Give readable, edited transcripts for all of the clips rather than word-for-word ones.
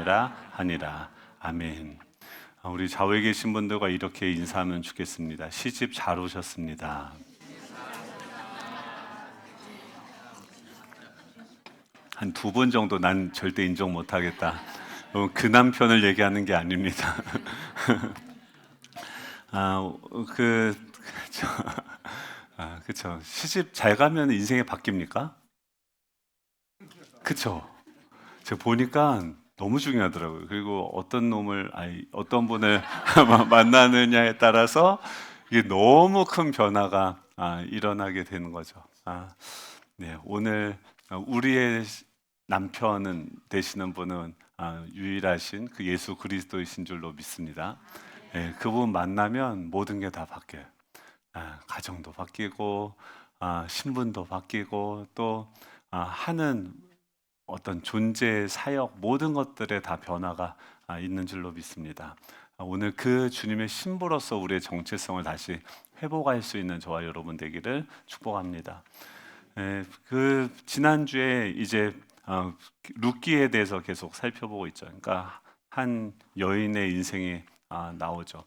아니라 하니라. 아멘. 우리 좌우에 계신 분들과 이렇게 인사하면 좋겠습니다. 시집 잘 오셨습니다. 한 두 번 정도 난 절대 인정 못하겠다. 그 남편을 얘기하는 게 아닙니다. 아, 그, 저, 그쵸. 시집 잘 가면 인생이 바뀝니까? 그쵸. 제가 보니까 너무 중요하더라고요. 그리고 어떤 놈을, 어떤 분을 만나느냐에 따라서 이게 너무 큰 변화가 일어나게 되는 거죠. 네, 오늘 우리의 남편은 되시는 분은 유일하신 그 예수 그리스도이신 줄로 믿습니다. 네, 그분 만나면 모든 게 다 바뀌어요. 가정도 바뀌고, 신분도 바뀌고, 또 하는 어떤 존재, 사역 모든 것들에 다 변화가 있는 줄로 믿습니다. 오늘 그 주님의 신부로서 우리의 정체성을 다시 회복할 수 있는 저와 여러분 되기를 축복합니다. 그 지난주에 이제 룻기에 대해서 계속 살펴보고 있죠. 그러니까 한 여인의 인생이 나오죠.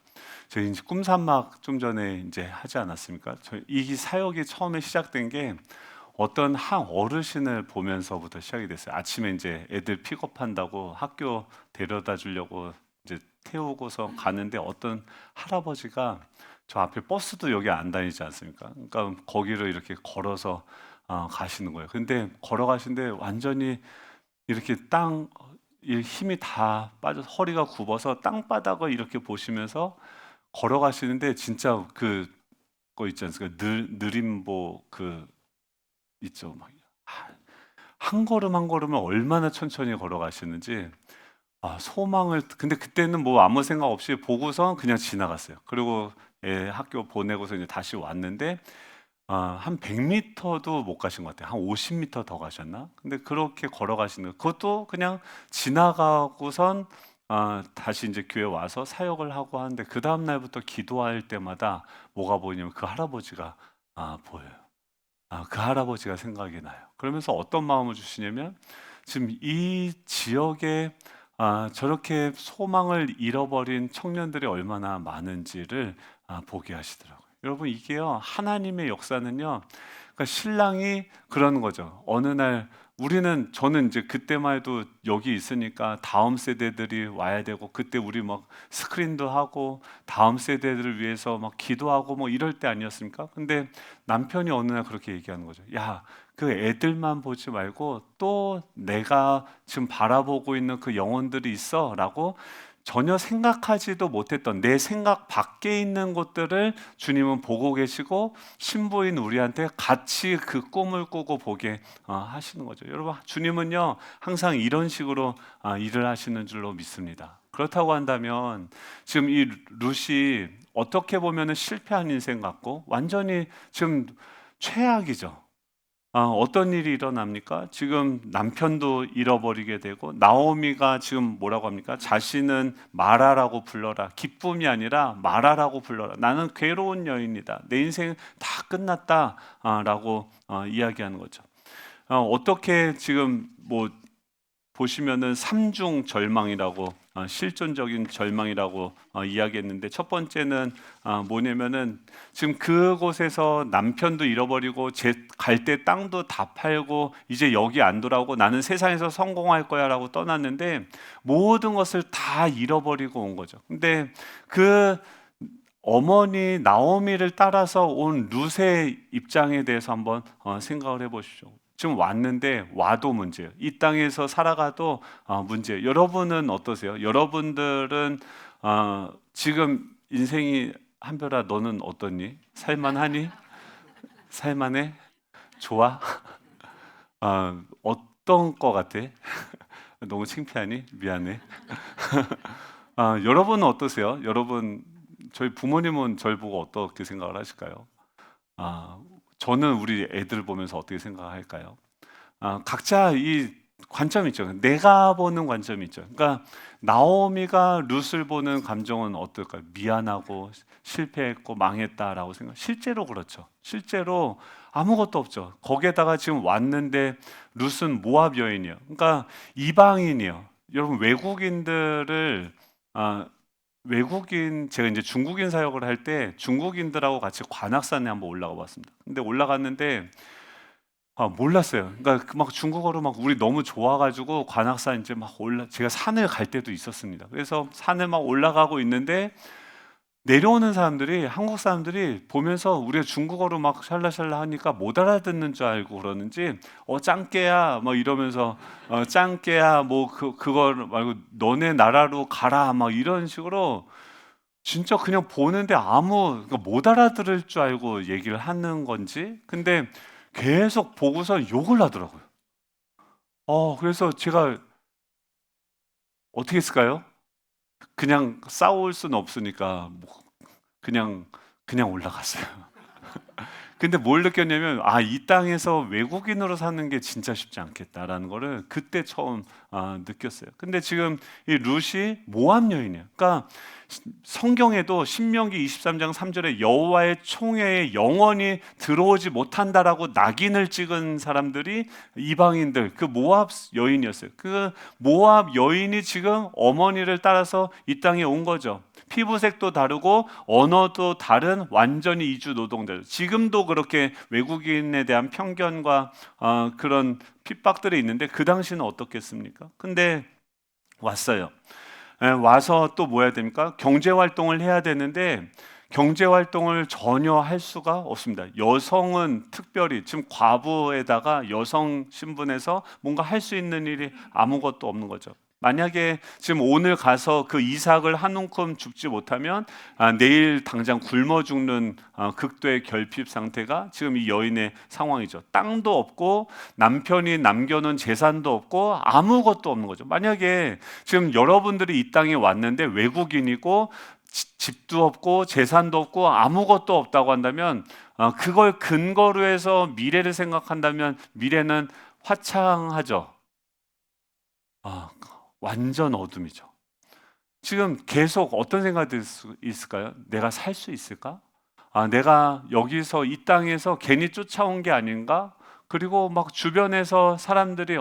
저희 이제 꿈산막 좀 전에 이제 하지 않았습니까? 이 사역이 처음에 시작된 게 어떤 한 어르신을 보면서부터 시작이 됐어요. 아침에 이제 애들 픽업한다고 학교 데려다 주려고 이제 태우고서 가는데 어떤 할아버지가 저 앞에 버스도 여기 안 다니지 않습니까? 그러니까 거기를 이렇게 걸어서 가시는 거예요. 근데 걸어가시는데 완전히 이렇게 이 힘이 다 빠져서 허리가 굽어서 땅바닥을 이렇게 보시면서 걸어가시는데 진짜 그거 있지 않습니까? 느림보 있죠. 한 걸음 한 걸음을 얼마나 천천히 걸어가시는지 소망을 근데 그때는 뭐 아무 생각 없이 보고서 그냥 지나갔어요. 그리고 학교 보내고서 이제 다시 왔는데 한 100m도 못 가신 것 같아요. 한 50m 더 가셨나? 근데 그렇게 걸어가시는 그것도 그냥 지나가고선 다시 이제 교회 와서 사역을 하고 하는데 그 다음 날부터 기도할 때마다 뭐가 보이냐면 그 할아버지가 보여요. 그 할아버지가 생각이 나요. 그러면서 어떤 마음을 주시냐면 지금 이 지역에 저렇게 소망을 잃어버린 청년들이 얼마나 많은지를 보게 하시더라고요. 여러분 이게요 하나님의 역사는요. 그러니까 신랑이 그러는 거죠. 어느 날 저는 이제 그때만 해도 여기 있으니까 다음 세대들이 와야 되고 그때 우리 막 스크린도 하고 다음 세대들을 위해서 막 기도하고 뭐 이럴 때 아니었습니까? 근데 남편이 어느 날 그렇게 얘기하는 거죠. 야, 그 애들만 보지 말고 또 내가 지금 바라보고 있는 그 영혼들이 있어라고 전혀 생각하지도 못했던 내 생각 밖에 있는 것들을 주님은 보고 계시고 신부인 우리한테 같이 그 꿈을 꾸고 보게 하시는 거죠. 여러분, 주님은요 항상 이런 식으로 일을 하시는 줄로 믿습니다. 그렇다고 한다면 지금 이 룻이 어떻게 보면 실패한 인생 같고 완전히 지금 최악이죠. 어떤 일이 일어납니까? 지금 남편도 잃어버리게 되고 나오미가 지금 뭐라고 합니까? 자신은 마라라고 불러라. 기쁨이 아니라 마라라고 불러라. 나는 괴로운 여인이다. 내 인생 다 끝났다. 라고 이야기하는 거죠. 어떻게 지금 뭐 보시면은 삼중 절망이라고 실존적인 절망이라고 이야기했는데 첫 번째는 뭐냐면은 지금 그곳에서 남편도 잃어버리고 제 갈 때 땅도 다 팔고 이제 여기 안 돌아오고 나는 세상에서 성공할 거야라고 떠났는데 모든 것을 다 잃어버리고 온 거죠. 근데 그 어머니 나오미를 따라서 온 룻의 입장에 대해서 한번 생각을 해보십시오. 지금 왔는데 와도 문제예요. 이 땅에서 살아가도 문제예요. 여러분은 어떠세요? 여러분들은 지금 인생이 한별아 너는 어떠니? 살만하니? 살만해? 좋아? 어떤 거 같아? 너무 창피하니? 미안해. 여러분은 어떠세요? 여러분 저희 부모님은 저를 보고 어떻게 생각을 하실까요? 아, 저는 우리 애들 보면서 어떻게 생각할까요? 각자 이 관점이 있죠. 내가 보는 관점이 있죠. 그러니까 나오미가 룻을 보는 감정은 어떨까요? 미안하고 실패했고 망했다라고 생각. 실제로 그렇죠. 실제로 아무것도 없죠. 거기에다가 지금 왔는데 룻은 모압 여인이에요. 그러니까 이방인이에요. 여러분 외국인들을 아 외국인 제가 이제 중국인 사역을 할 때 중국인들하고 같이 관악산에 한번 올라가 봤습니다. 근데 올라갔는데 몰랐어요. 그러니까 그 막 중국어로 막 우리 너무 좋아 가지고 관악산 이제 막 올라 제가 산을 갈 때도 있었습니다. 그래서 산을 막 올라가고 있는데 내려오는 사람들이 한국 사람들이 보면서 우리가 중국어로 막 샬라샬라 하니까 못 알아듣는 줄 알고 그러는지 짱깨야 막 이러면서 짱깨야 뭐 그거 말고 너네 나라로 가라 막 이런 식으로 진짜 그냥 보는데 그러니까 못 알아들을 줄 알고 얘기를 하는 건지 근데 계속 보고서 욕을 하더라고요. 그래서 제가 어떻게 했을까요? 그냥 싸울 수는 없으니까 뭐 그냥 올라갔어요. 근데 뭘 느꼈냐면 이 땅에서 외국인으로 사는 게 진짜 쉽지 않겠다라는 거를 그때 처음 느꼈어요. 근데 지금 이 룻이 모압 여인이에요. 그러니까 성경에도 신명기 23장 3절에 여호와의 총회에 영원히 들어오지 못한다라고 낙인을 찍은 사람들이 이방인들 그 모압 여인이었어요. 그 모압 여인이 지금 어머니를 따라서 이 땅에 온 거죠. 피부색도 다르고 언어도 다른 완전히 이주 노동자. 지금도 그렇게 외국인에 대한 편견과 그런 핍박들이 있는데 그 당시는 어떻겠습니까? 근데 왔어요. 와서 또 뭐 해야 됩니까? 경제 활동을 해야 되는데 경제 활동을 전혀 할 수가 없습니다. 여성은 특별히 지금 과부에다가 여성 신분에서 뭔가 할 수 있는 일이 아무것도 없는 거죠. 만약에 지금 오늘 가서 그 이삭을 한 움큼 줍지 못하면 내일 당장 굶어 죽는 극도의 결핍 상태가 지금 이 여인의 상황이죠. 땅도 없고 남편이 남겨놓은 재산도 없고 아무것도 없는 거죠. 만약에 지금 여러분들이 이 땅에 왔는데 외국인이고 집도 없고 재산도 없고 아무것도 없다고 한다면 그걸 근거로 해서 미래를 생각한다면 미래는 화창하죠. 아, 완전 어둠이죠. 지금 계속 어떤 생각이 들 수 있을까요? 내가 살 수 있을까? 내가 여기서 이 땅에서 괜히 쫓아온 게 아닌가? 그리고 막 주변에서 사람들이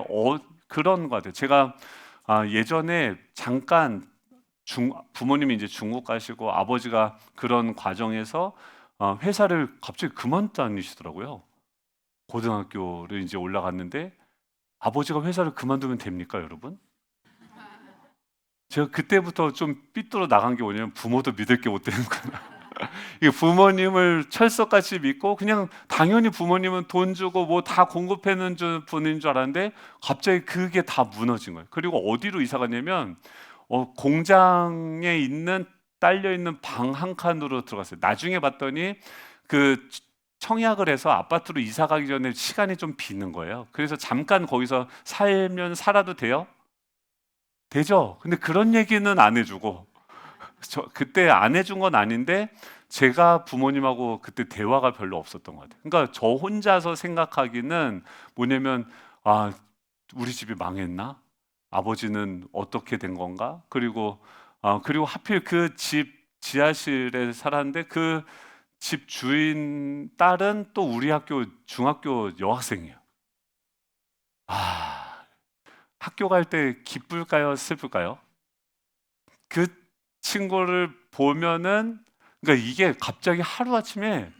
그런 것 같아요. 제가 예전에 잠깐 부모님이 이제 중국 가시고 아버지가 그런 과정에서 회사를 갑자기 그만 다니시더라고요. 고등학교를 이제 올라갔는데 아버지가 회사를 그만두면 됩니까, 여러분? 제가 그때부터 좀 삐뚤어 나간 게 뭐냐면 부모도 믿을 게 못 되는구나. 이게 부모님을 철석같이 믿고 그냥 당연히 부모님은 돈 주고 뭐 다 공급해는 분인 줄 알았는데 갑자기 그게 다 무너진 거예요. 그리고 어디로 이사 갔냐면 공장에 있는 딸려 있는 방 한 칸으로 들어갔어요. 나중에 봤더니 그 청약을 해서 아파트로 이사 가기 전에 시간이 좀 비는 거예요. 그래서 잠깐 거기서 살면 살아도 돼요? 되죠. 근데 그런 얘기는 안 해주고 그때 안 해준 건 아닌데 제가 부모님하고 그때 대화가 별로 없었던 것 같아요. 그러니까 저 혼자서 생각하기는 뭐냐면 아 우리 집이 망했나? 아버지는 어떻게 된 건가? 그리고 하필 그 집 지하실에 살았는데 그 집 주인 딸은 또 우리 학교 중학교 여학생이에요. 아 학교 갈 때 기쁠까요? 슬플까요? 그 친구를 보면은 그러니까 이게 갑자기 하루아침에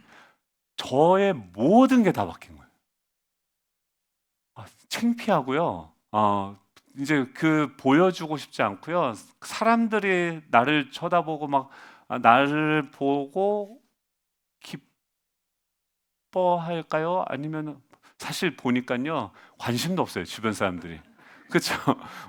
저의 모든 게 다 바뀐 거예요. 창피하고요. 이제 보여주고 싶지 않고요. 사람들이 나를 쳐다보고 막 나를 보고 기뻐할까요? 아니면은 사실 보니깐요. 관심도 없어요, 주변 사람들이. 그쵸?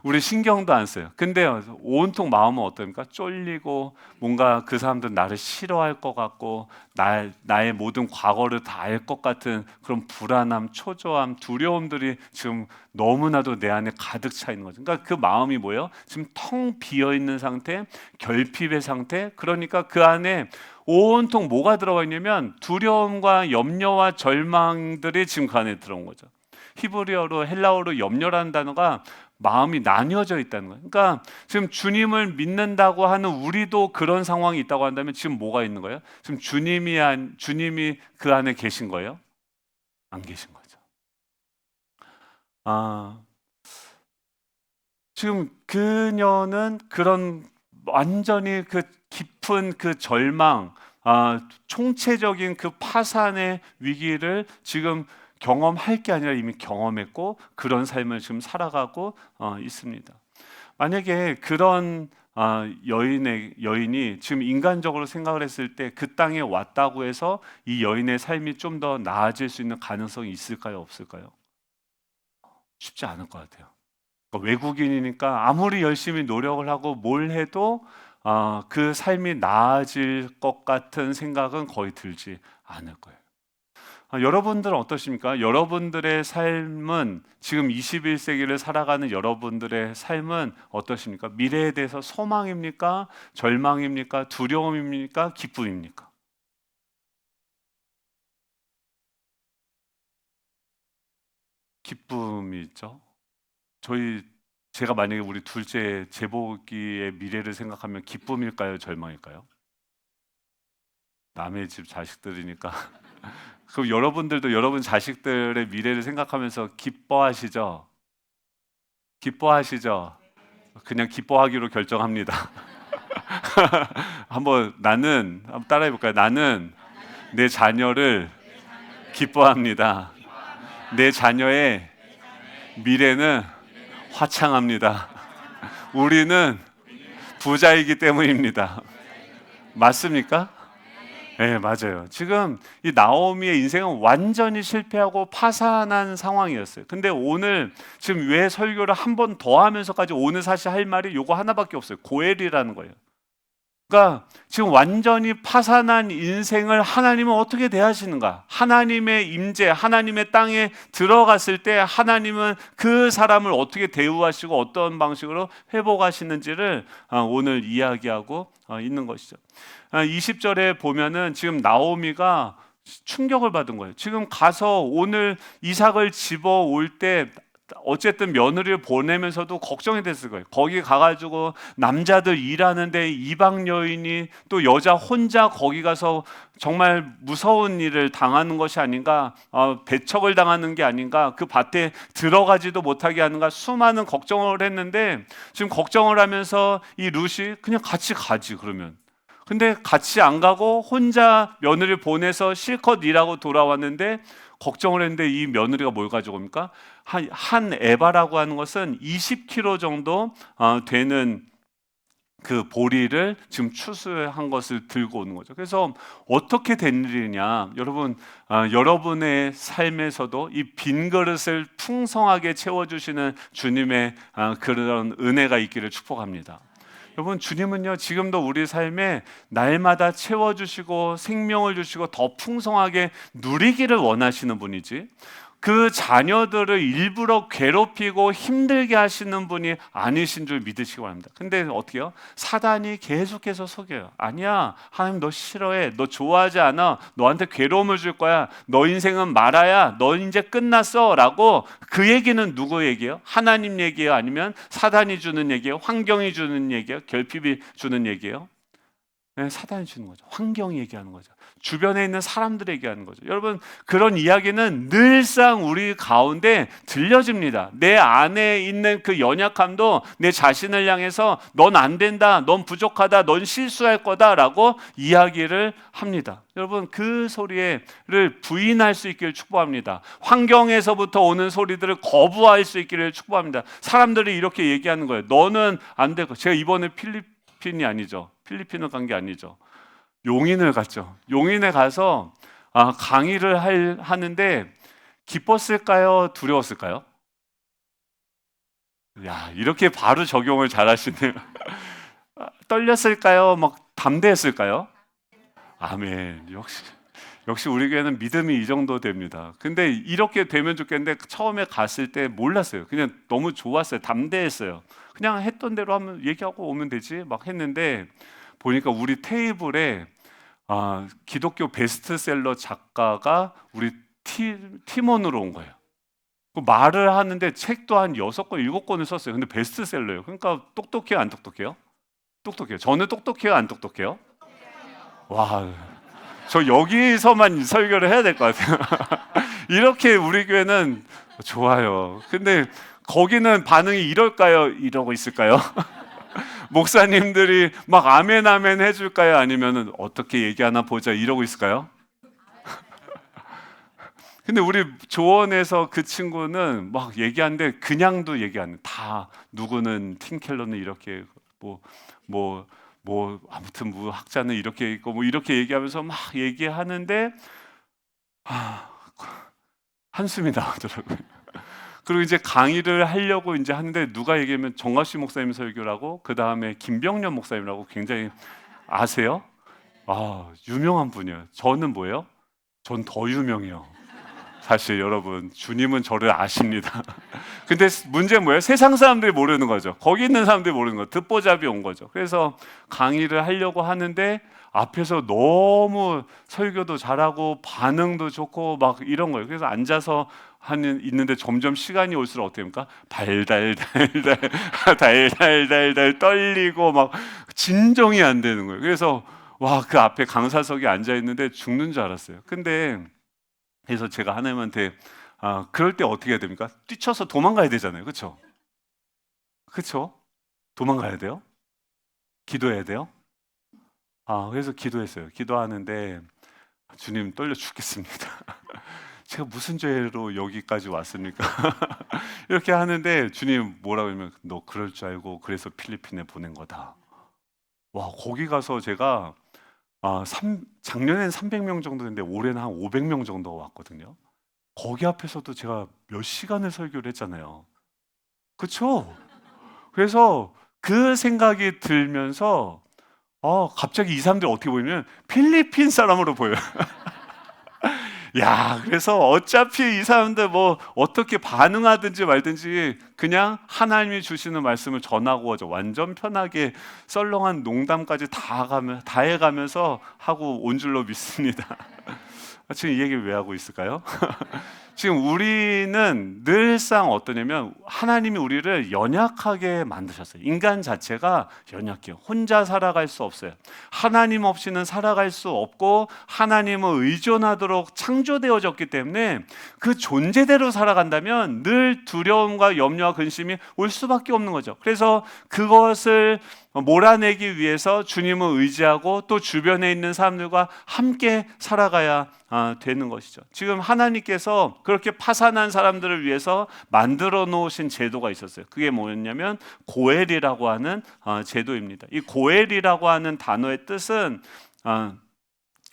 우리 신경도 안 써요. 근데 온통 마음은 어떻습니까? 쫄리고 뭔가 그 사람들은 나를 싫어할 것 같고 나의 모든 과거를 다 알 것 같은 그런 불안함, 초조함, 두려움들이 지금 너무나도 내 안에 가득 차 있는 거죠. 그러니까 그 마음이 뭐예요? 지금 텅 비어 있는 상태, 결핍의 상태. 그러니까 그 안에 온통 뭐가 들어가 있냐면 두려움과 염려와 절망들이 지금 그 안에 들어온 거죠. 히브리어로 헬라어로 염려라는 단어가 마음이 나뉘어져 있다는 거예요. 그러니까 지금 주님을 믿는다고 하는 우리도 그런 상황이 있다고 한다면 지금 뭐가 있는 거예요? 지금 주님이 그 안에 계신 거예요? 안 계신 거죠. 아, 지금 그녀는 그런 완전히 그 깊은 그 절망, 총체적인 그 파산의 위기를 지금 경험할 게 아니라 이미 경험했고 그런 삶을 지금 살아가고 있습니다. 만약에 그런 여인이 지금 인간적으로 생각을 했을 때 그 땅에 왔다고 해서 이 여인의 삶이 좀 더 나아질 수 있는 가능성이 있을까요? 없을까요? 쉽지 않을 것 같아요. 그러니까 외국인이니까 아무리 열심히 노력을 하고 뭘 해도 그 삶이 나아질 것 같은 생각은 거의 들지 않을 거예요. 여러분들은 어떠십니까? 여러분들의 삶은 지금 21세기를 살아가는 여러분들의 삶은 어떠십니까? 미래에 대해서 소망입니까? 절망입니까? 두려움입니까? 기쁨입니까? 기쁨이 있죠. 제가 만약에 우리 둘째 제복이의 미래를 생각하면 기쁨일까요? 절망일까요? 남의 집 자식들이니까. 그럼 여러분들도 여러분 자식들의 미래를 생각하면서 기뻐하시죠? 기뻐하시죠? 그냥 기뻐하기로 결정합니다. 한번 따라해 볼까요? 나는 내 자녀를 기뻐합니다. 내 자녀의 미래는 화창합니다. 우리는 부자이기 때문입니다. 맞습니까? 네, 맞아요. 지금 이 나오미의 인생은 완전히 실패하고 파산한 상황이었어요. 근데 오늘 지금 왜 설교를 한 번 더 하면서까지 오늘 사실 할 말이 요거 하나밖에 없어요. 고엘이라는 거예요. 그러니까 지금 완전히 파산한 인생을 하나님은 어떻게 대하시는가? 하나님의 임재, 하나님의 땅에 들어갔을 때 하나님은 그 사람을 어떻게 대우하시고 어떤 방식으로 회복하시는지를 오늘 이야기하고 있는 것이죠. 20절에 보면은 지금 나오미가 충격을 받은 거예요. 지금 가서 오늘 이삭을 집어올 때 어쨌든 며느리를 보내면서도 걱정이 됐을 거예요. 거기 가가지고 남자들 일하는데 이방 여인이 또 여자 혼자 거기 가서 정말 무서운 일을 당하는 것이 아닌가, 배척을 당하는 게 아닌가, 그 밭에 들어가지도 못하게 하는가, 수많은 걱정을 했는데 지금 걱정을 하면서 이 룻이 그냥 같이 가지 그러면. 근데 같이 안 가고 혼자 며느리를 보내서 실컷 일하고 돌아왔는데 걱정을 했는데 이 며느리가 뭘 가지고 옵니까? 한 에바라고 하는 것은 20kg 정도 되는 그 보리를 지금 추수한 것을 들고 오는 거죠. 그래서 어떻게 된 일이냐, 여러분, 여러분의 삶에서도 이 빈 그릇을 풍성하게 채워주시는 주님의 그런 은혜가 있기를 축복합니다. 여러분, 주님은요 지금도 우리 삶에 날마다 채워주시고 생명을 주시고 더 풍성하게 누리기를 원하시는 분이지, 그 자녀들을 일부러 괴롭히고 힘들게 하시는 분이 아니신 줄 믿으시기 바랍니다. 근데 어떻게요? 사단이 계속해서 속여요. 아니야, 하나님 너 싫어해, 너 좋아하지 않아, 너한테 괴로움을 줄 거야, 너 인생은 말아야, 너 이제 끝났어 라고. 그 얘기는 누구 얘기예요? 하나님 얘기예요? 아니면 사단이 주는 얘기예요? 환경이 주는 얘기예요? 결핍이 주는 얘기예요? 네, 사단이 주는 거죠. 환경이 얘기하는 거죠. 주변에 있는 사람들이 얘기하는 거죠. 여러분, 그런 이야기는 늘상 우리 가운데 들려집니다. 내 안에 있는 그 연약함도 내 자신을 향해서 넌 안 된다, 넌 부족하다, 넌 실수할 거다라고 이야기를 합니다. 여러분, 그 소리를 부인할 수 있기를 축복합니다. 환경에서부터 오는 소리들을 거부할 수 있기를 축복합니다. 사람들이 이렇게 얘기하는 거예요. 너는 안 되고. 제가 이번에 필리핀을 간 게 아니죠. 용인을 갔죠. 용인에 가서 강의를 하는데 기뻤을까요? 두려웠을까요? 야, 이렇게 바로 적용을 잘 하시네요. 떨렸을까요? 막 담대했을까요? 아멘. 역시 우리 교회는 믿음이 이 정도 됩니다. 근데 이렇게 되면 좋겠는데 처음에 갔을 때 몰랐어요. 그냥 너무 좋았어요. 담대했어요. 그냥 했던 대로 하면 얘기하고 오면 되지 막 했는데 보니까 우리 테이블에 기독교 베스트셀러 작가가 우리 팀원으로 온 거예요. 그 말을 하는데 책도 한 6권, 7권을 썼어요. 근데 베스트셀러예요. 그러니까 똑똑해요, 안 똑똑해요? 똑똑해요. 저는 똑똑해요, 안 똑똑해요? 와, 저 여기서만 설교를 해야 될 것 같아요. 이렇게 우리 교회는 좋아요. 근데 거기는 반응이 이럴까요? 이러고 있을까요? 목사님들이 막 아멘 아멘 해줄까요? 아니면은 어떻게 얘기하나 보자 이러고 있을까요? 근데 우리 조원에서 그 친구는 막 얘기하는데 그냥도 얘기 안 해. 다 누구는 팀켈러는 이렇게 뭐 아무튼 뭐 학자는 이렇게 있고 뭐 이렇게 얘기하면서 막 얘기하는데 한숨이 나오더라고요. 그리고 이제 강의를 하려고 이제 하는데 누가 얘기하면 정화씨 목사님 설교라고 그 다음에 김병년 목사님이라고 굉장히 아세요? 유명한 분이에요. 저는 뭐예요? 전 더 유명해요. 사실 여러분 주님은 저를 아십니다. 근데 문제는 뭐예요? 세상 사람들이 모르는 거죠. 거기 있는 사람들이 모르는 거죠. 듣보잡이 온 거죠. 그래서 강의를 하려고 하는데 앞에서 너무 설교도 잘하고 반응도 좋고 막 이런 거예요. 그래서 앉아서 있는데 점점 시간이 올수록 어떻게 됩니까? 달달달달 달달달달 떨리고 막 진정이 안 되는 거예요. 그래서 그 앞에 강사석에 앉아 있는데 죽는 줄 알았어요. 근데 그래서 제가 하나님한테 그럴 때 어떻게 해야 됩니까? 뛰쳐서 도망가야 되잖아요. 그렇죠? 그렇죠? 도망가야 돼요? 기도해야 돼요? 그래서 기도했어요. 기도하는데 주님 떨려 죽겠습니다. 제가 무슨 죄로 여기까지 왔습니까? 이렇게 하는데 주님 뭐라고 하면 너 그럴 줄 알고 그래서 필리핀에 보낸 거다. 거기 가서 제가 작년엔 300명 정도 됐는데 올해는 한 500명 정도 왔거든요. 거기 앞에서도 제가 몇 시간을 설교를 했잖아요. 그렇죠? 그래서 그 생각이 들면서 갑자기 이 사람들이 어떻게 보이면 필리핀 사람으로 보여요. 그래서 어차피 이 사람들 뭐 어떻게 반응하든지 말든지 그냥 하나님이 주시는 말씀을 전하고 완전 편하게 썰렁한 농담까지 다 해가면서 하고 온 줄로 믿습니다. 지금 이 얘기를 왜 하고 있을까요? 지금 우리는 늘상 어떠냐면 하나님이 우리를 연약하게 만드셨어요. 인간 자체가 연약해요. 혼자 살아갈 수 없어요. 하나님 없이는 살아갈 수 없고 하나님을 의존하도록 창조되어졌기 때문에 그 존재대로 살아간다면 늘 두려움과 염려와 근심이 올 수밖에 없는 거죠. 그래서 그것을 몰아내기 위해서 주님을 의지하고 또 주변에 있는 사람들과 함께 살아가야 되는 것이죠. 지금 하나님께서 그렇게 파산한 사람들을 위해서 만들어 놓으신 제도가 있었어요. 그게 뭐였냐면 고엘이라고 하는 제도입니다. 이 고엘이라고 하는 단어의 뜻은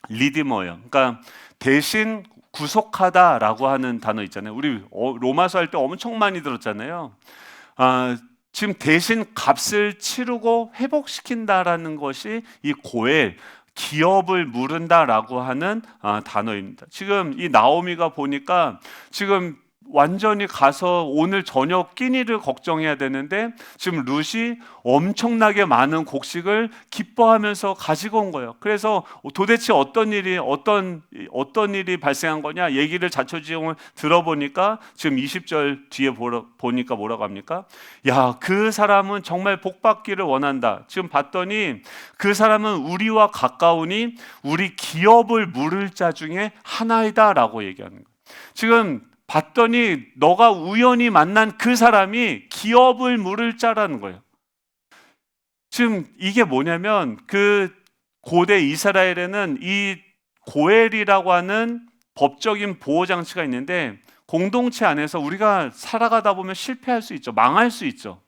리디머예요. 그러니까 대신 구속하다라고 하는 단어 있잖아요. 우리 로마서 할 때 엄청 많이 들었잖아요. 지금 대신 값을 치르고 회복시킨다라는 것이 이 고엘, 기업을 무른다라고 하는 단어입니다. 지금 이 나오미가 보니까 지금 완전히 가서 오늘 저녁 끼니를 걱정해야 되는데 지금 룻이 엄청나게 많은 곡식을 기뻐하면서 가지고 온 거예요. 그래서 도대체 어떤 일이 발생한 거냐 얘기를 자초지종을 들어보니까 지금 20절 뒤에 보니까 뭐라고 합니까? 그 사람은 정말 복받기를 원한다. 지금 봤더니 그 사람은 우리와 가까우니 우리 기업을 물을 자 중에 하나이다라고 얘기하는 거예요. 지금 봤더니 너가 우연히 만난 그 사람이 기업을 물을 자라는 거예요. 지금 이게 뭐냐면 그 고대 이스라엘에는 이 고엘이라고 하는 법적인 보호 장치가 있는데 공동체 안에서 우리가 살아가다 보면 실패할 수 있죠. 망할 수 있죠.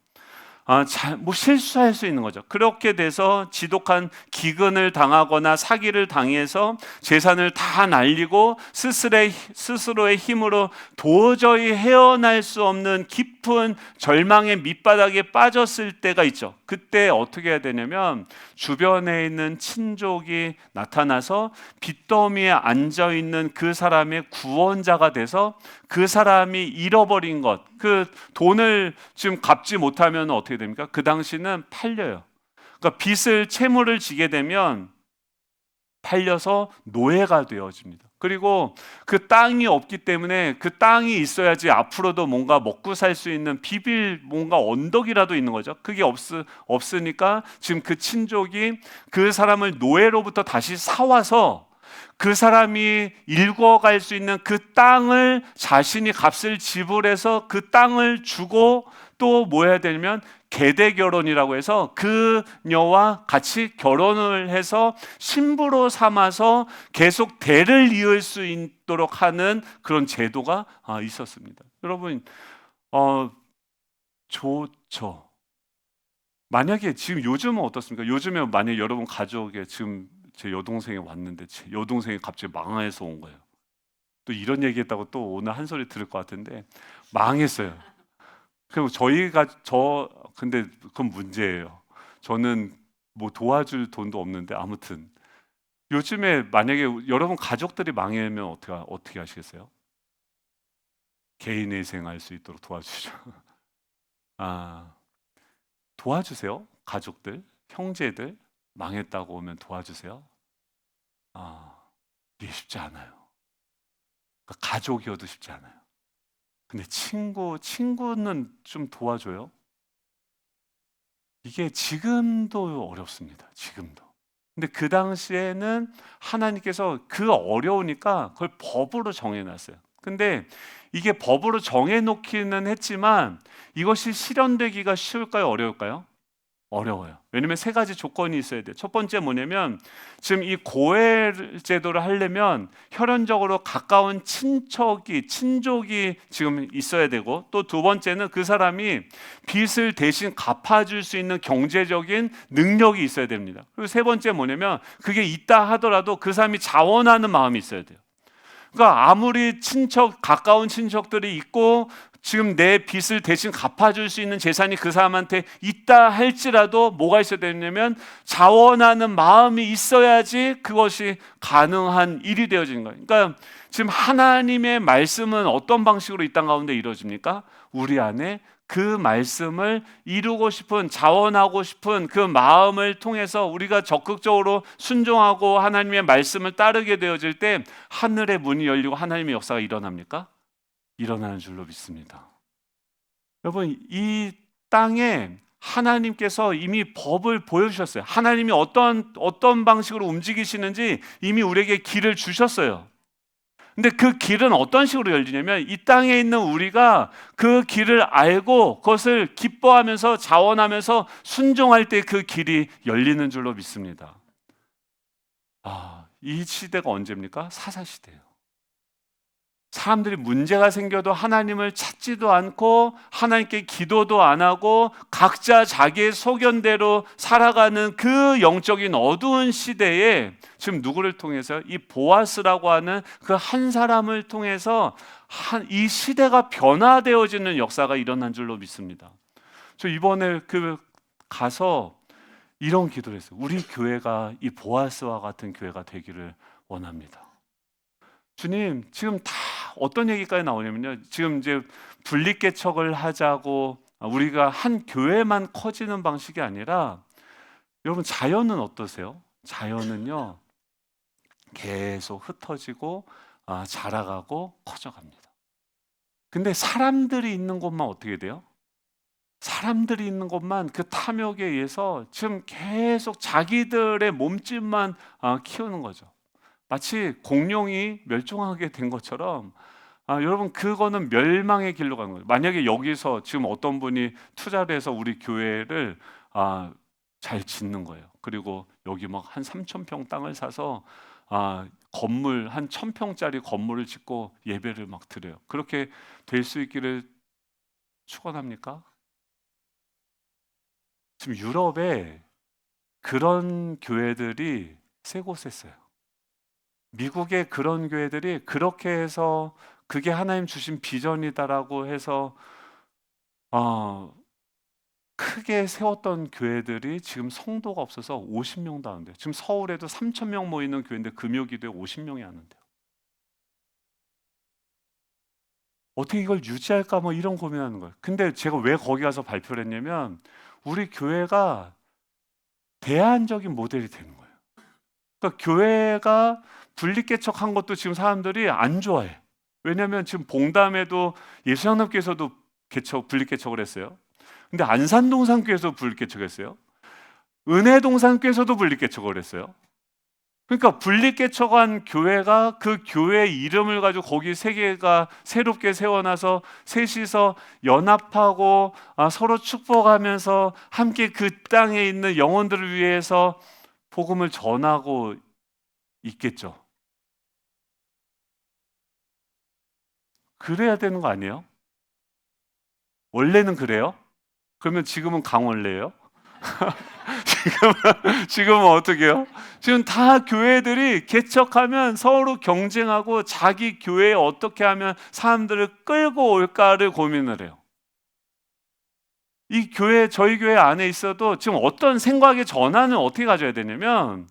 실수할 수 있는 거죠. 그렇게 돼서 지독한 기근을 당하거나 사기를 당해서 재산을 다 날리고 스스로의 힘으로 도저히 헤어날 수 없는 깊은 절망의 밑바닥에 빠졌을 때가 있죠. 그때 어떻게 해야 되냐면 주변에 있는 친족이 나타나서 빚더미에 앉아있는 그 사람의 구원자가 돼서 그 사람이 잃어버린 것, 그 돈을 지금 갚지 못하면 어떻게 됩니까? 그 당시는 팔려요. 그러니까 빚을 채무를 지게 되면 팔려서 노예가 되어집니다. 그리고 그 땅이 없기 때문에 그 땅이 있어야지 앞으로도 뭔가 먹고 살 수 있는 비빌 뭔가 언덕이라도 있는 거죠. 그게 없으니까 지금 그 친족이 그 사람을 노예로부터 다시 사와서 그 사람이 읽어갈 수 있는 그 땅을 자신이 값을 지불해서 그 땅을 주고 또 뭐 해야 되냐면 계대 결혼이라고 해서 그녀와 같이 결혼을 해서 신부로 삼아서 계속 대를 이을 수 있도록 하는 그런 제도가 있었습니다. 여러분 좋죠. 만약에 지금 요즘은 어떻습니까? 요즘에 만약에 여러분 가족에 지금 제 여동생이 왔는데 제 여동생이 갑자기 망해서 온 거예요. 또 이런 얘기했다고 또 오늘 한 소리 들을 것 같은데 망했어요. 그리고 근데 그건 문제예요. 저는 뭐 도와줄 돈도 없는데 아무튼 요즘에 만약에 여러분 가족들이 망하면 어떻게 하시겠어요? 개인의 생할 수 있도록 도와주죠. 아, 도와주세요. 가족들, 형제들 망했다고 오면 도와주세요. 이게 쉽지 않아요. 그러니까 가족이어도 쉽지 않아요. 근데 친구는 좀 도와줘요. 이게 지금도 어렵습니다. 지금도. 근데 그 당시에는 하나님께서 그 어려우니까 그걸 법으로 정해놨어요. 근데 이게 법으로 정해놓기는 했지만 이것이 실현되기가 쉬울까요? 어려울까요? 어려워요. 왜냐면 세 가지 조건이 있어야 돼요. 첫 번째 뭐냐면 지금 이 고해 제도를 하려면 혈연적으로 가까운 친족이 지금 있어야 되고 또 두 번째는 그 사람이 빚을 대신 갚아줄 수 있는 경제적인 능력이 있어야 됩니다. 그리고 세 번째 뭐냐면 그게 있다 하더라도 그 사람이 자원하는 마음이 있어야 돼요. 그러니까 아무리 가까운 친척들이 있고 지금 내 빚을 대신 갚아줄 수 있는 재산이 그 사람한테 있다 할지라도 뭐가 있어야 되냐면 자원하는 마음이 있어야지 그것이 가능한 일이 되어지는 거예요. 그러니까 지금 하나님의 말씀은 어떤 방식으로 이 땅 가운데 이루어집니까? 우리 안에 그 말씀을 이루고 싶은, 자원하고 싶은 그 마음을 통해서 우리가 적극적으로 순종하고 하나님의 말씀을 따르게 되어질 때 하늘의 문이 열리고 하나님의 역사가 일어납니까? 일어나는 줄로 믿습니다. 여러분, 이 땅에 하나님께서 이미 법을 보여주셨어요. 하나님이 어떤 방식으로 움직이시는지 이미 우리에게 길을 주셨어요. 근데 그 길은 어떤 식으로 열리냐면 이 땅에 있는 우리가 그 길을 알고 그것을 기뻐하면서 자원하면서 순종할 때 그 길이 열리는 줄로 믿습니다. 이 시대가 언제입니까? 사사시대예요. 사람들이 문제가 생겨도 하나님을 찾지도 않고 하나님께 기도도 안 하고 각자 자기의 소견대로 살아가는 그 영적인 어두운 시대에 지금 누구를 통해서 이 보아스라고 하는 그 한 사람을 통해서 이 시대가 변화되어지는 역사가 일어난 줄로 믿습니다. 저 이번에 가서 이런 기도를 했어요. 우리 교회가 이 보아스와 같은 교회가 되기를 원합니다. 주님, 지금 다 어떤 얘기까지 나오냐면요. 지금 이제 분립개척을 하자고 우리가 한 교회만 커지는 방식이 아니라 여러분 자연은 어떠세요? 자연은요 계속 흩어지고 자라가고 커져갑니다. 근데 사람들이 있는 곳만 어떻게 돼요? 사람들이 있는 곳만 그 탐욕에 의해서 지금 계속 자기들의 몸집만 키우는 거죠. 마치 공룡이 멸종하게 된 것처럼 여러분 그거는 멸망의 길로 가는 거예요. 만약에 여기서 지금 어떤 분이 투자를 해서 우리 교회를 잘 짓는 거예요. 그리고 여기 막 한 3,000평 땅을 사서 건물 한 1,000평짜리 건물을 짓고 예배를 막 드려요. 그렇게 될 수 있기를 축원합니까? 지금 유럽에 그런 교회들이 세 곳에 있어요. 미국의 그런 교회들이 그렇게 해서 그게 하나님 주신 비전이다라고 해서 크게 세웠던 교회들이 지금 성도가 없어서 50명도 안 돼요. 지금 서울에도 3,000명 모이는 교회인데 금요기도에 50명이 안 온대요. 어떻게 이걸 유지할까 뭐 이런 고민하는 거예요. 근데 제가 왜 거기 가서 발표를 했냐면 우리 교회가 대안적인 모델이 되는 거예요. 그러니까 교회가 분립개척한 것도 지금 사람들이 안 좋아해. 왜냐하면 지금 봉담에도 예수양남교에서도 분립개척을 했어요. 근데 안산동산교에서 분립개척했어요. 은혜동산교에서도 분립개척을 했어요. 그러니까 분리개척한 교회가 그 교회 이름을 가지고 거기 세 개가 새롭게 세워놔서 셋이서 연합하고 서로 축복하면서 함께 그 땅에 있는 영혼들을 위해서 복음을 전하고 있겠죠. 그래야 되는 거 아니에요? 원래는 그래요? 그러면 지금은 강원래예요? 지금은 어떻게 해요? 지금 다 교회들이 개척하면 서로 경쟁하고 자기 교회에 어떻게 하면 사람들을 끌고 올까를 고민을 해요. 이 교회, 저희 교회 안에 있어도 지금 어떤 생각의 전환을 어떻게 가져야 되냐면,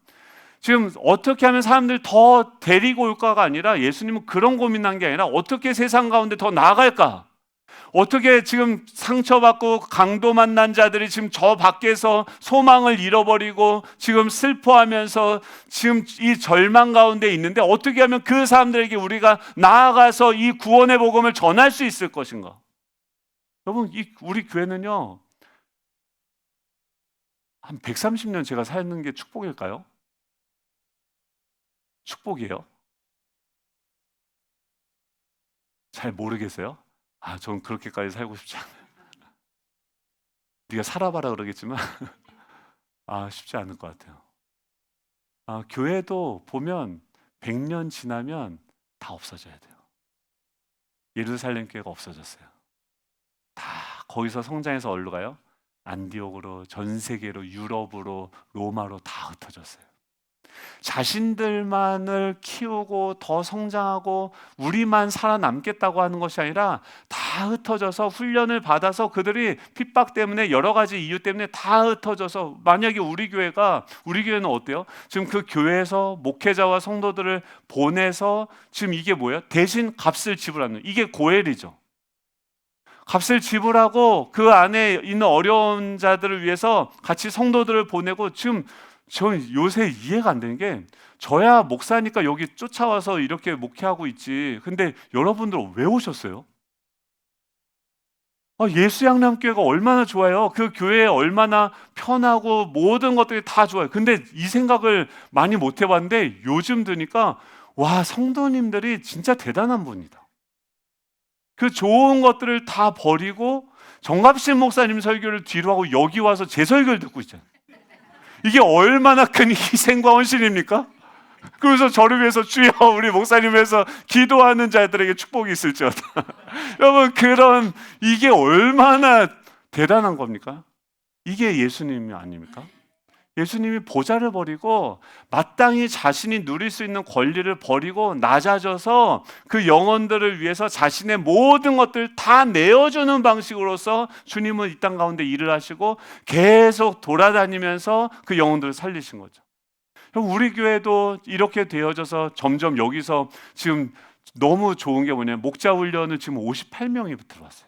지금 어떻게 하면 사람들 더 데리고 올까가 아니라, 예수님은 그런 고민한 게 아니라 어떻게 세상 가운데 더 나아갈까? 어떻게 지금 상처받고 강도 만난 자들이 지금 저 밖에서 소망을 잃어버리고 지금 슬퍼하면서 지금 이 절망 가운데 있는데, 어떻게 하면 그 사람들에게 우리가 나아가서 이 구원의 복음을 전할 수 있을 것인가? 여러분, 우리 교회는요, 한 130년 제가 사는 게 축복일까요? 축복이에요? 잘 모르겠어요? 전 그렇게까지 살고 싶지 않아요. 네가 살아봐라 그러겠지만 쉽지 않을 것 같아요. 교회도 보면 100년 지나면 다 없어져야 돼요. 예루살렘 교회가 없어졌어요. 다 거기서 성장해서 어디로 가요? 안디옥으로, 전 세계로, 유럽으로, 로마로 다 흩어졌어요. 자신들만을 키우고 더 성장하고 우리만 살아남겠다고 하는 것이 아니라 다 흩어져서 훈련을 받아서 그들이 핍박 때문에 여러 가지 이유 때문에 다 흩어져서, 만약에 우리 교회는 어때요? 지금 그 교회에서 목회자와 성도들을 보내서 지금 이게 뭐예요? 대신 값을 지불하는, 이게 고엘이죠. 값을 지불하고 그 안에 있는 어려운 자들을 위해서 같이 성도들을 보내고, 지금 저 요새 이해가 안 되는 게, 저야 목사니까 여기 쫓아와서 이렇게 목회하고 있지, 근데 여러분들 왜 오셨어요? 예수양람교회가 얼마나 좋아요. 그 교회 얼마나 편하고 모든 것들이 다 좋아요. 근데 이 생각을 많이 못 해봤는데 요즘 드니까, 와, 성도님들이 진짜 대단한 분이다. 그 좋은 것들을 다 버리고 정갑신 목사님 설교를 뒤로 하고 여기 와서 제 설교를 듣고 있잖아요. 이게 얼마나 큰 희생과 헌신입니까? 그래서 저를 위해서 주여 우리 목사님 위해서 기도하는 자들에게 축복이 있을지어다. 여러분, 이게 얼마나 대단한 겁니까? 이게 예수님이 아닙니까? 예수님이 보좌를 버리고 마땅히 자신이 누릴 수 있는 권리를 버리고 낮아져서 그 영혼들을 위해서 자신의 모든 것들을 다 내어주는 방식으로서 주님은 이 땅 가운데 일을 하시고 계속 돌아다니면서 그 영혼들을 살리신 거죠. 우리 교회도 이렇게 되어져서 점점 여기서 지금 너무 좋은 게 뭐냐면, 목자 훈련을 지금 58명이 들어왔어요.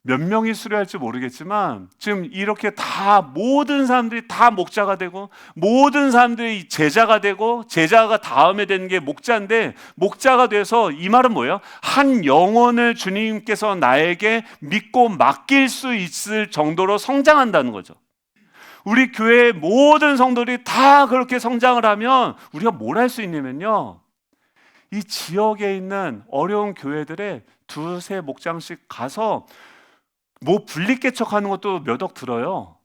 몇 명이 수료할지 모르겠지만 지금 이렇게 다 모든 사람들이 다 목자가 되고 모든 사람들이 제자가 되고, 제자가 다음에 되는 게 목자인데, 목자가 돼서 이 말은 뭐예요? 한 영혼을 주님께서 나에게 믿고 맡길 수 있을 정도로 성장한다는 거죠. 우리 교회의 모든 성도들이 다 그렇게 성장을 하면 우리가 뭘 할 수 있냐면요, 이 지역에 있는 어려운 교회들에 두세 목장씩 가서 분리개척하는 것도 몇 억 들어요.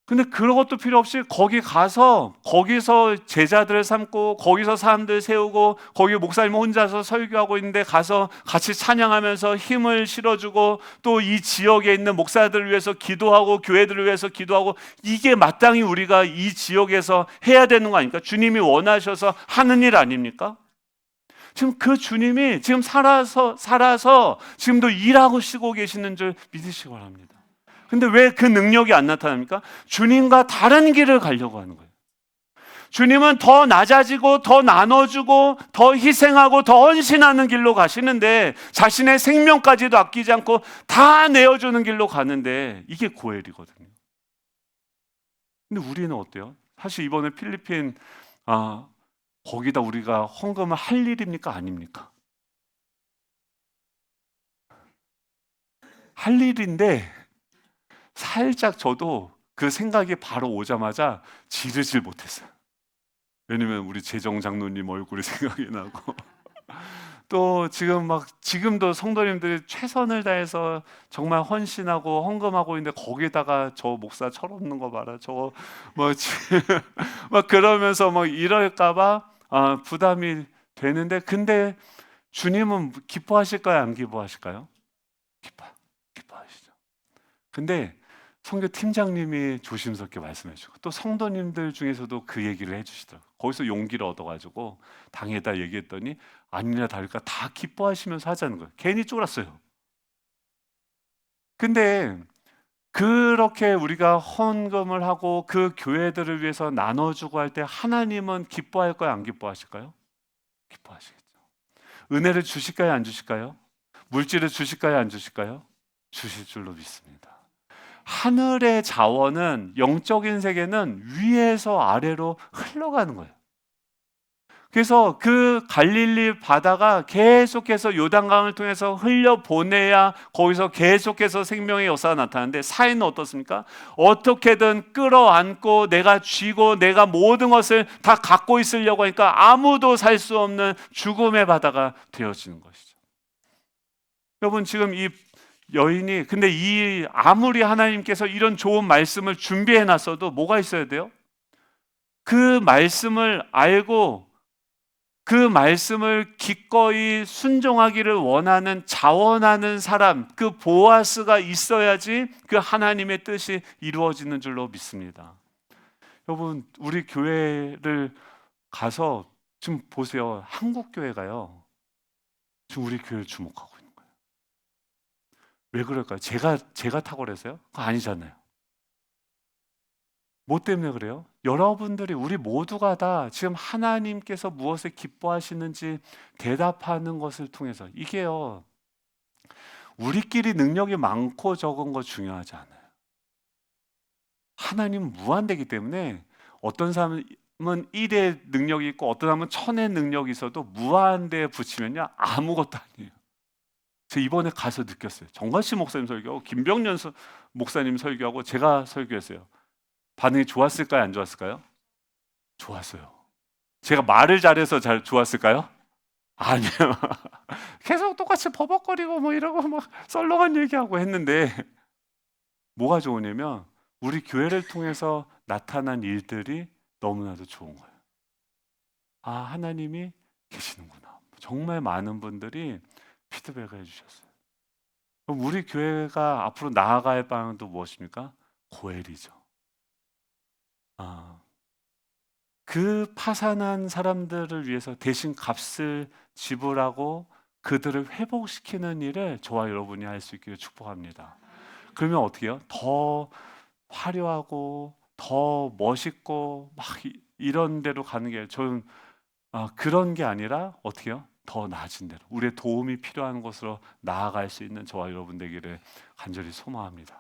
근데 그런 것도 필요 없이 거기 가서 거기서 제자들을 삼고 거기서 사람들 세우고, 거기 목사님 혼자서 설교하고 있는데 가서 같이 찬양하면서 힘을 실어주고, 또 이 지역에 있는 목사들을 위해서 기도하고 교회들을 위해서 기도하고, 이게 마땅히 우리가 이 지역에서 해야 되는 거 아닙니까? 주님이 원하셔서 하는 일 아닙니까? 지금 그 주님이 지금 살아서 지금도 일하고 쉬고 계시는 줄 믿으시기 바랍니다. 근데 왜 그 능력이 안 나타납니까? 주님과 다른 길을 가려고 하는 거예요. 주님은 더 낮아지고 더 나눠주고 더 희생하고 더 헌신하는 길로 가시는데, 자신의 생명까지도 아끼지 않고 다 내어주는 길로 가는데, 이게 고엘이거든요. 근데 우리는 어때요? 사실 이번에 필리핀 거기다 우리가 헌금을 할 일입니까? 아닙니까? 할 일인데 살짝 저도 그 생각이 바로 오자마자 지르질 못했어요. 왜냐면 우리 재정 장로님 얼굴이 생각이 나고 또 지금도 성도님들이 최선을 다해서 정말 헌신하고 헌금하고 있는데 거기다가 저 목사 철없는 거 봐라. 저거 뭐 막 그러면서 뭐 이럴까봐 부담이 되는데, 근데 주님은 기뻐하실까요? 안 기뻐하실까요? 기뻐하시죠. 근데 선교 팀장님이 조심스럽게 말씀해 주고 또 성도님들 중에서도 그 얘기를 해주시더라고요. 거기서 용기를 얻어가지고 당에다 얘기했더니 아니나 다를까 다 기뻐하시면서 하자는 거예요. 괜히 쫄았어요. 근데 그렇게 우리가 헌금을 하고 그 교회들을 위해서 나눠주고 할 때 하나님은 기뻐할까요? 안 기뻐하실까요? 기뻐하시겠죠. 은혜를 주실까요? 안 주실까요? 물질을 주실까요? 안 주실까요? 주실 줄로 믿습니다. 하늘의 자원은, 영적인 세계는 위에서 아래로 흘러가는 거예요. 그래서 그 갈릴리 바다가 계속해서 요단강을 통해서 흘려보내야 거기서 계속해서 생명의 역사가 나타나는데, 사인은 어떻습니까? 어떻게든 끌어안고 내가 쥐고 내가 모든 것을 다 갖고 있으려고 하니까 아무도 살 수 없는 죽음의 바다가 되어지는 것이죠. 여러분, 지금 이 여인이, 근데 이 아무리 하나님께서 이런 좋은 말씀을 준비해 놨어도 뭐가 있어야 돼요? 그 말씀을 알고 그 말씀을 기꺼이 순종하기를 원하는, 자원하는 사람, 그 보아스가 있어야지 그 하나님의 뜻이 이루어지는 줄로 믿습니다. 여러분, 우리 교회를 가서 지금 보세요. 한국 교회가요, 지금 우리 교회를 주목하고 있는 거예요. 왜 그럴까요? 제가 탁월해서요? 그거 아니잖아요. 뭐 때문에 그래요? 여러분들이, 우리 모두가 다 지금 하나님께서 무엇을 기뻐하시는지 대답하는 것을 통해서, 이게요, 우리끼리 능력이 많고 적은 거 중요하지 않아요. 하나님은 무한대기 때문에 어떤 사람은 1의 능력이 있고 어떤 사람은 1000의 능력이 있어도 무한대에 붙이면요 아무것도 아니에요. 제가 이번에 가서 느꼈어요. 정관씨 목사님 설교하고 김병년 목사님 설교하고 제가 설교했어요. 반응이 좋았을까요? 안 좋았을까요? 좋았어요. 제가 말을 잘해서 잘 좋았을까요? 아니요. 계속 똑같이 버벅거리고 뭐 이러고 막 썰렁한 얘기하고 했는데, 뭐가 좋으냐면 우리 교회를 통해서 나타난 일들이 너무나도 좋은 거예요. 아, 하나님이 계시는구나. 정말 많은 분들이 피드백을 해주셨어요. 그럼 우리 교회가 앞으로 나아갈 방향도 무엇입니까? 고엘이죠. 그 파산한 사람들을 위해서 대신 값을 지불하고 그들을 회복시키는 일을 저와 여러분이 할 수 있기를 축복합니다. 그러면 어떻게 해요? 더 화려하고 더 멋있고 막 이런 데로 가는 게, 저는 그런 게 아니라 어떻게 해요? 더 나아진 대로 우리의 도움이 필요한 곳으로 나아갈 수 있는 저와 여러분 되기를 간절히 소망합니다.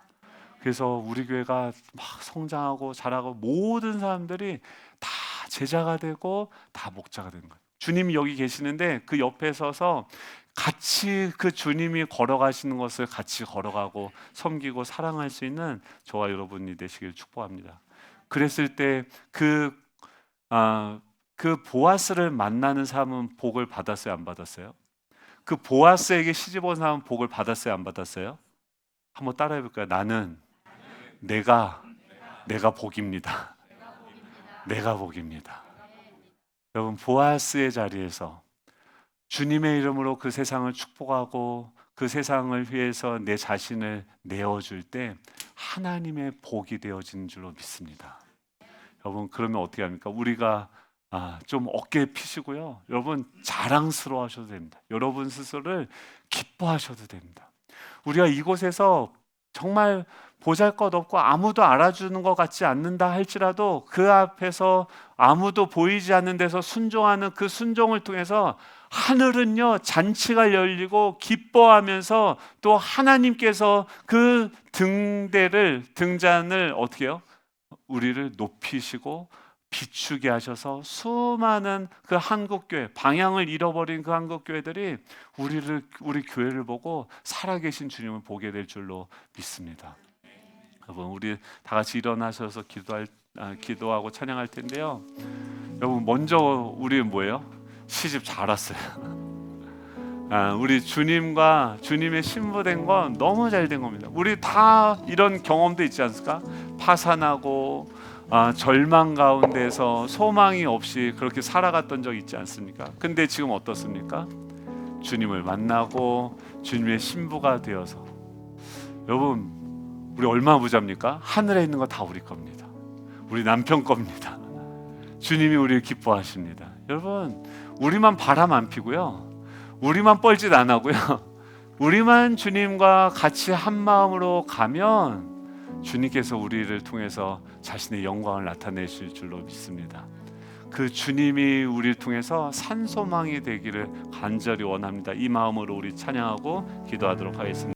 그래서 우리 교회가 막 성장하고 자라고 모든 사람들이 다 제자가 되고 다 목자가 되는 거예요. 주님이 여기 계시는데 그 옆에 서서 같이 그 주님이 걸어가시는 것을 같이 걸어가고 섬기고 사랑할 수 있는 저와 여러분이 되시길 축복합니다. 그랬을 때 그 보아스를 만나는 사람은 복을 받았어요, 안 받았어요? 그 보아스에게 시집 온 사람은 복을 받았어요, 안 받았어요? 한번 따라해 볼까요? 내가 복입니다. 내가 복입니다. 여러분, 보아스의 자리에서 주님의 이름으로 그 세상을 축복하고 그 세상을 위해서 내 자신을 내어줄 때 하나님의 복이 되어지는 줄로 믿습니다. 여러분, 그러면 어떻게 합니까? 우리가 좀 어깨 피시고요, 여러분 자랑스러워 하셔도 됩니다. 여러분 스스로를 기뻐하셔도 됩니다. 우리가 이곳에서 정말 보잘것없고 아무도 알아주는 것 같지 않는다 할지라도 그 앞에서 아무도 보이지 않는 데서 순종하는 그 순종을 통해서 하늘은요 잔치가 열리고 기뻐하면서 또 하나님께서 그 등잔을 어떻게 해요? 우리를 높이시고 비추게 하셔서 수많은 그 한국교회, 방향을 잃어버린 그 한국교회들이 우리 교회를 보고 살아계신 주님을 보게 될 줄로 믿습니다. 여러분, 우리 다 같이 일어나셔서 기도하고 찬양할 텐데요. 여러분 먼저 우리 뭐예요? 시집 잘 왔어요. 우리 주님과 주님의 신부된 건 너무 잘 된 겁니다. 우리 다 이런 경험도 있지 않습니까? 파산하고 절망 가운데서 소망이 없이 그렇게 살아갔던 적 있지 않습니까? 근데 지금 어떻습니까? 주님을 만나고 주님의 신부가 되어서, 여러분 우리 얼마나 부자입니까? 하늘에 있는 거 다 우리 겁니다. 우리 남편 겁니다. 주님이 우리를 기뻐하십니다. 여러분 우리만 바람 안 피고요, 우리만 뻘짓 안 하고요, 우리만 주님과 같이 한 마음으로 가면 주님께서 우리를 통해서 자신의 영광을 나타내실 줄로 믿습니다. 그 주님이 우리를 통해서 산소망이 되기를 간절히 원합니다. 이 마음으로 우리 찬양하고 기도하도록 하겠습니다.